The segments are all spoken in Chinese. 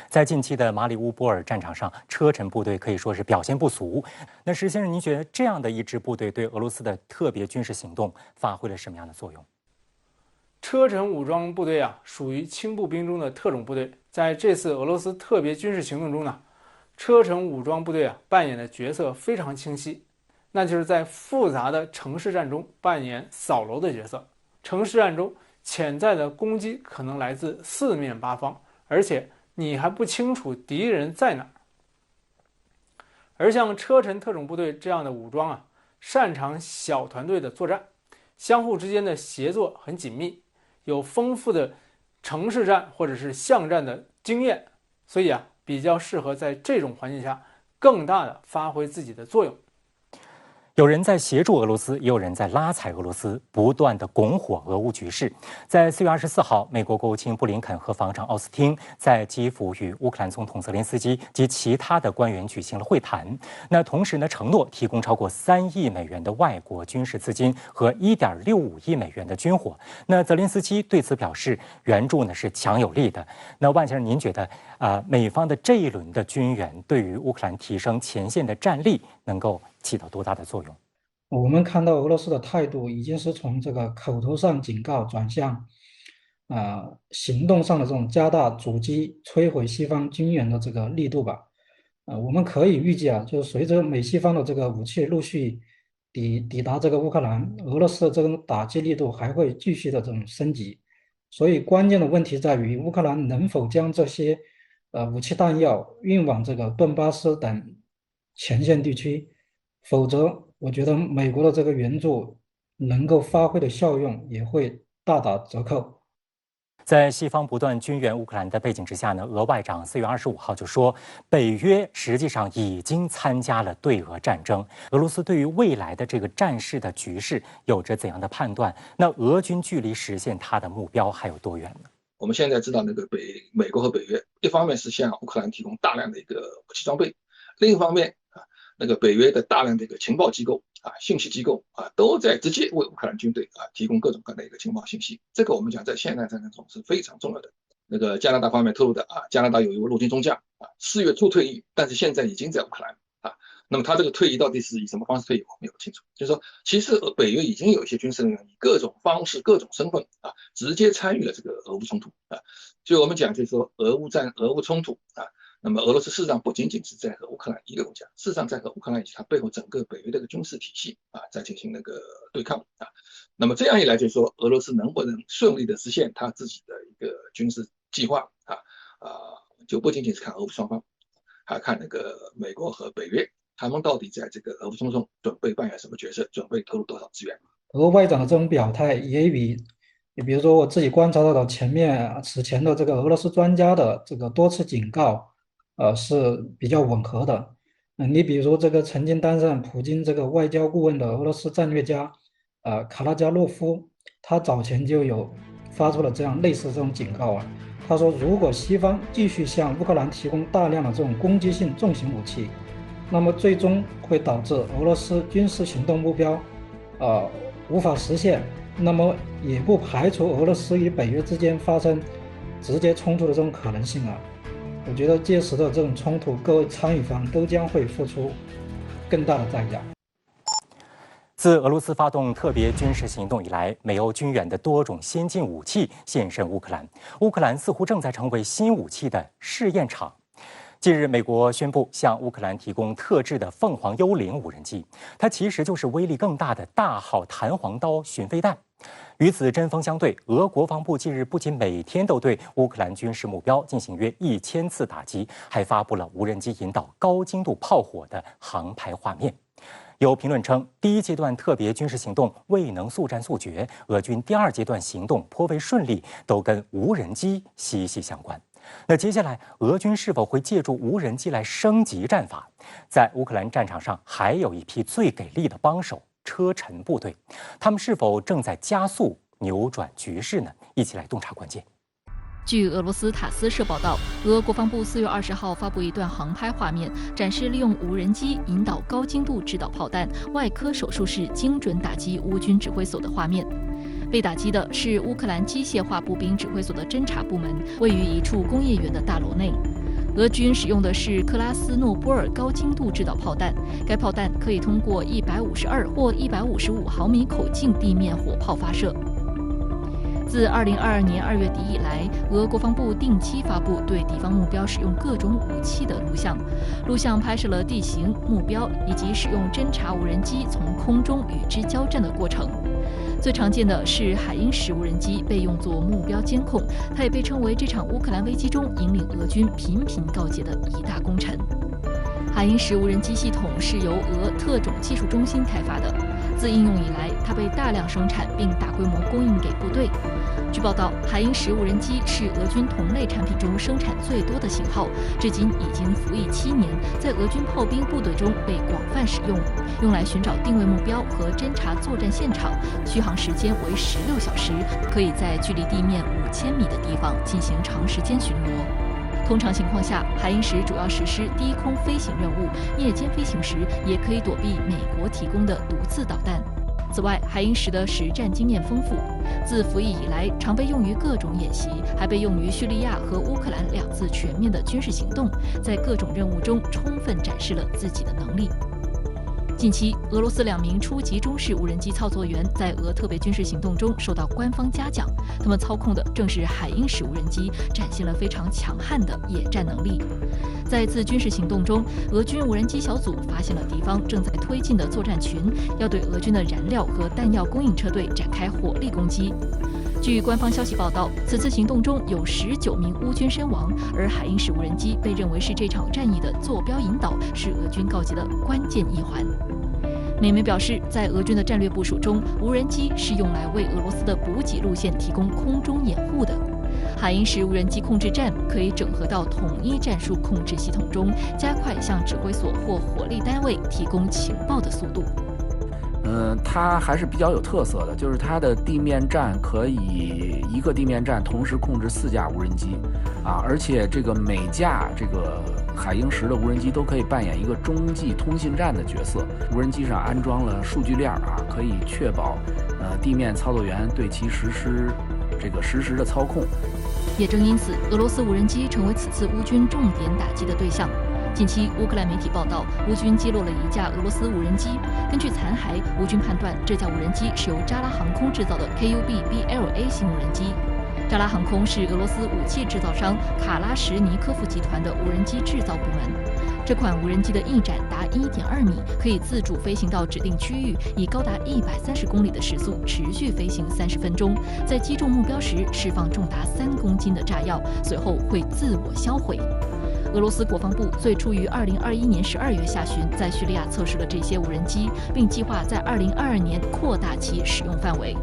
在近期的马里乌波尔战场上，车臣部队可以说是表现不俗。那石先生，您觉得这样的一支部队对俄罗斯的特别军事行动发挥了什么样的作用？车臣武装部队属于轻步兵中的特种部队。在这次俄罗斯特别军事行动中呢，车臣武装部队扮演的角色非常清晰，那就是在复杂的城市战中扮演扫楼的角色。城市战中潜在的攻击可能来自四面八方，而且你还不清楚敌人在哪儿。而像车臣特种部队这样的武装擅长小团队的作战，相互之间的协作很紧密，有丰富的城市战或者是巷战的经验，所以比较适合在这种环境下更大的发挥自己的作用。有人在协助俄罗斯，也有人在拉踩俄罗斯，不断的拱火俄乌局势。在4月24号，美国国务卿布林肯和防长奥斯汀在基辅与乌克兰总统泽连斯基及其他的官员举行了会谈。那同时呢，承诺提供超过3亿美元的外国军事资金和1.65亿美元的军火。那泽连斯基对此表示，援助呢是强有力的。那万先生，您觉得美方的这一轮的军援对于乌克兰提升前线的战力能够起到多大的作用？我们看到俄罗斯的态度已经是从这个口头上警告转向，行动上的这种加大阻击、摧毁西方军援的这个力度吧。我们可以预计就是随着美西方的这个武器陆续抵达这个乌克兰，俄罗斯的这种打击力度还会继续的这种升级。所以关键的问题在于乌克兰能否将这些武器弹药运往这个顿巴斯等前线地区，否则我觉得美国的这个援助能够发挥的效用也会大打折扣。在西方不断军援乌克兰的背景之下呢，俄外长4月25号就说，北约实际上已经参加了对俄战争。俄罗斯对于未来的这个战事的局势有着怎样的判断？那俄军距离实现它的目标还有多远呢？我们现在知道美国和北约，一方面是向乌克兰提供大量的一个武器装备，另一方面北约的大量的一个情报机构信息机构都在直接为乌克兰军队提供各种各样的一个情报信息。这个我们讲在现代战争中是非常重要的。加拿大方面透露的加拿大有一位陆军中将4月初退役，但是现在已经在乌克兰那么他这个退役到底是以什么方式退役，我们也不清楚。就是说，其实北约已经有一些军事人员以各种方式、各种身份直接参与了这个俄乌冲突所以我们讲就是说，俄乌冲突那么俄罗斯事实上不仅仅是在和乌克兰一个国家，事实上在和乌克兰以及它背后整个北约的一个军事体系在进行那个对抗那么这样一来，就是说俄罗斯能不能顺利的实现它自己的一个军事计划就不仅仅是看俄乌双方，还看那个美国和北约他们到底在这个俄乌冲突中准备扮演什么角色，准备投入多少资源。俄外长的这种表态也比如说我自己观察到的此前的这个俄罗斯专家的这个多次警告是比较吻合的。你比如说这个曾经担任普京这个外交顾问的俄罗斯战略家卡拉加洛夫，他早前就有发出了这样类似这种警告他说，如果西方继续向乌克兰提供大量的这种攻击性重型武器，那么最终会导致俄罗斯军事行动目标无法实现，那么也不排除俄罗斯与北约之间发生直接冲突的这种可能性我觉得届时的这种冲突，各位参与方都将会付出更大的代价。自俄罗斯发动特别军事行动以来，美欧军援的多种先进武器现身乌克兰，乌克兰似乎正在成为新武器的试验场。近日，美国宣布向乌克兰提供特制的凤凰幽灵无人机，它其实就是威力更大的大号弹簧刀巡飞弹。与此针锋相对，俄国防部近日不仅每天都对乌克兰军事目标进行约1000次打击，还发布了无人机引导高精度炮火的航拍画面。有评论称，第一阶段特别军事行动未能速战速决，俄军第二阶段行动颇为顺利，都跟无人机息息相关。那接下来，俄军是否会借助无人机来升级战法？在乌克兰战场上，还有一批最给力的帮手——车臣部队，他们是否正在加速扭转局势呢？一起来洞察关键。据俄罗斯塔斯社报道，俄国防部4月20号发布一段航拍画面，展示利用无人机引导高精度制导炮弹，外科手术式精准打击乌军指挥所的画面。被打击的是乌克兰机械化步兵指挥所的侦察部门，位于一处工业园的大楼内。俄军使用的是克拉斯诺波尔高精度制导炮弹，该炮弹可以通过152或155毫米口径地面火炮发射。自2022年2月底以来，俄国防部定期发布对敌方目标使用各种武器的录像，录像拍摄了地形、目标以及使用侦察无人机从空中与之交战的过程。最常见的是海鹰10无人机被用作目标监控，它也被称为这场乌克兰危机中引领俄军频频告捷的一大功臣。海鹰10无人机系统是由俄特种技术中心开发的，自应用以来，它被大量生产并大规模供应给部队。据报道，海鹰10无人机是俄军同类产品中生产最多的型号，至今已经服役7年，在俄军炮兵部队中被广泛使用，用来寻找定位目标和侦察作战现场，续航时间为16小时，可以在距离地面5000米的地方进行长时间巡逻。通常情况下，海鹰10主要实施低空飞行任务，夜间飞行时也可以躲避美国提供的毒刺导弹。此外，海鹰10的实战经验丰富，自服役以来常被用于各种演习，还被用于叙利亚和乌克兰2次全面的军事行动，在各种任务中充分展示了自己的能力。近期，俄罗斯2名初级中式无人机操作员在俄特别军事行动中受到官方嘉奖，他们操控的正是海鹰10无人机，展现了非常强悍的野战能力。在一次军事行动中，俄军无人机小组发现了敌方正在推进的作战群，要对俄军的燃料和弹药供应车队展开火力攻击。据官方消息报道，此次行动中有19名乌军身亡，而海鹰10无人机被认为是这场战役的坐标引导，是俄军告捷的关键一环。美媒表示，在俄军的战略部署中，无人机是用来为俄罗斯的补给路线提供空中掩护的。海鹰10无人机控制站可以整合到统一战术控制系统中，加快向指挥所或火力单位提供情报的速度。它还是比较有特色的，就是它的地面站可以一个地面站同时控制4架无人机，而且这个每架这个海鹰10的无人机都可以扮演一个中继通信站的角色。无人机上安装了数据链可以确保地面操作员对其实施实时的操控。也正因此，俄罗斯无人机成为此次乌军重点打击的对象。近期，乌克兰媒体报道，乌军击落了一架俄罗斯无人机。根据残骸，乌军判断这架无人机是由扎拉航空制造的 KUB-BLA 型无人机。扎拉航空是俄罗斯武器制造商卡拉什尼科夫集团的无人机制造部门。这款无人机的翼展达1.2米，可以自主飞行到指定区域，以高达130公里的时速持续飞行30分钟，在击中目标时释放重达3公斤的炸药，随后会自我销毁。俄罗斯国防部最初于2021年12月下旬在叙利亚测试了这些无人机，并计划在2022年扩大其使用范围。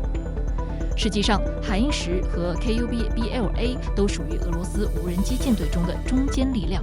实际上，海鹰10和 KUB-BLA 都属于俄罗斯无人机舰队中的中坚力量。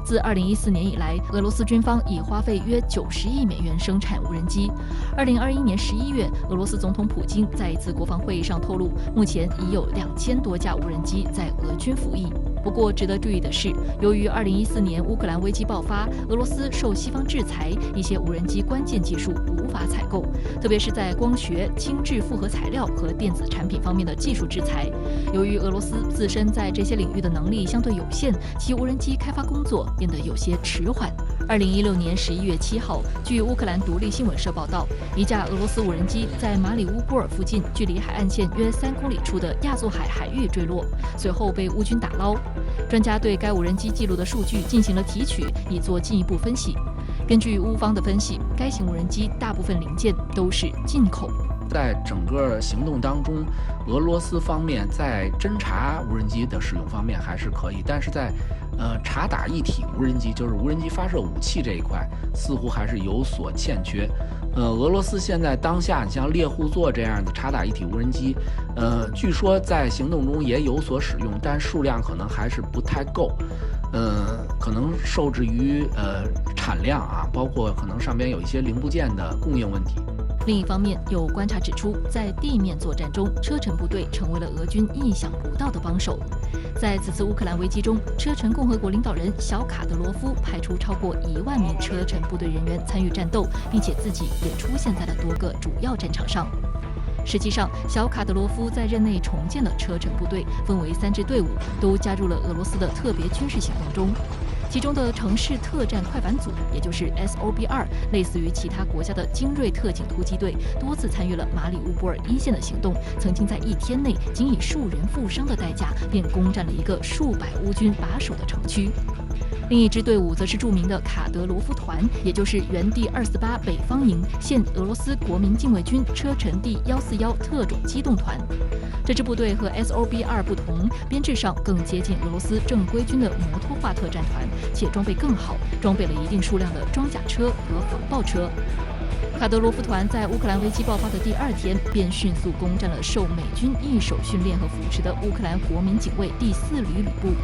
自2014年以来，俄罗斯军方已花费约90亿美元生产无人机。2021年11月，俄罗斯总统普京在一次国防会议上透露，目前已有2000多架无人机在俄军服役。不过，值得注意的是，由于2014年乌克兰危机爆发，俄罗斯受西方制裁，一些无人机关键技术无法采购，特别是在光学、轻质复合材料和电子产品方面的技术制裁。由于俄罗斯自身在这些领域的能力相对有限，其无人机开发工作变得有些迟缓。2016年11月7号，据乌克兰独立新闻社报道，一架俄罗斯无人机在马里乌波尔附近，距离海岸线约3公里处的亚速海海域坠落，随后被乌军打捞。专家对该无人机记录的数据进行了提取，以做进一步分析。根据乌方的分析，该型无人机大部分零件都是进口。在整个行动当中，俄罗斯方面在侦察无人机的使用方面还是可以，但是在察打一体无人机，就是无人机发射武器这一块，似乎还是有所欠缺。俄罗斯现在当下，你像猎户座这样的察打一体无人机，据说在行动中也有所使用，但数量可能还是不太够。可能受制于产量包括可能上边有一些零部件的供应问题。另一方面，有观察指出，在地面作战中，车臣部队成为了俄军意想不到的帮手。在此次乌克兰危机中，车臣共和国领导人小卡德罗夫派出超过1万名车臣部队人员参与战斗，并且自己也出现在了多个主要战场上。实际上，小卡德罗夫在任内重建了车臣部队，分为3支队伍，都加入了俄罗斯的特别军事行动中。其中的城市特战快反组，也就是 SOB2，类似于其他国家的精锐特警突击队，多次参与了马里乌波尔一线的行动，曾经在1天内仅以数人负伤的代价，便攻占了一个数百乌军把守的城区。另一支队伍则是著名的卡德罗夫团，也就是原第248北方营，现俄罗斯国民禁卫军车臣第141特种机动团。这支部队和 SOB2 不同，编制上更接近俄罗斯正规军的摩托化特战团，且装备更好，装备了一定数量的装甲车和防爆车。卡德罗夫团在乌克兰危机爆发的第2天，便迅速攻占了受美军一手训练和扶持的乌克兰国民警卫第4旅旅部。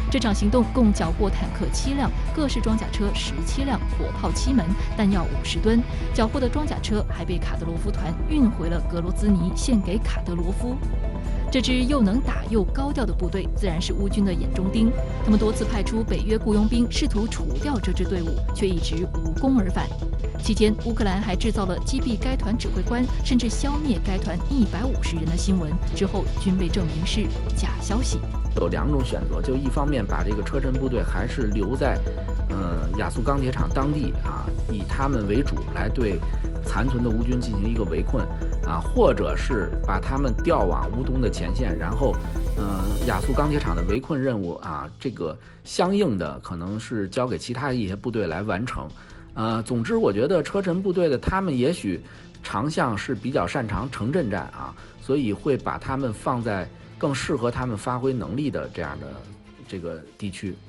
这场行动共缴获坦克7辆、各式装甲车17辆、火炮7门、弹药50吨。缴获的装甲车还被卡德罗夫团运回了格罗兹尼，献给卡德罗夫。这支又能打又高调的部队，自然是乌军的眼中钉。他们多次派出北约雇佣兵，试图除掉这支队伍，却一直无功而返。期间，乌克兰还制造了击毙该团指挥官，甚至消灭该团150人的新闻，之后均被证明是假消息。有2种选择，就一方面把这个车臣部队还是留在，亚速钢铁厂当地啊，以他们为主来对残存的乌军进行一个围困啊，或者是把他们调往乌东的前线，然后，亚速钢铁厂的围困任务啊，这个相应的可能是交给其他一些部队来完成。总之，我觉得车臣部队的他们也许长项是比较擅长城镇战啊，所以会把他们放在更适合他们发挥能力的这样的这个地区。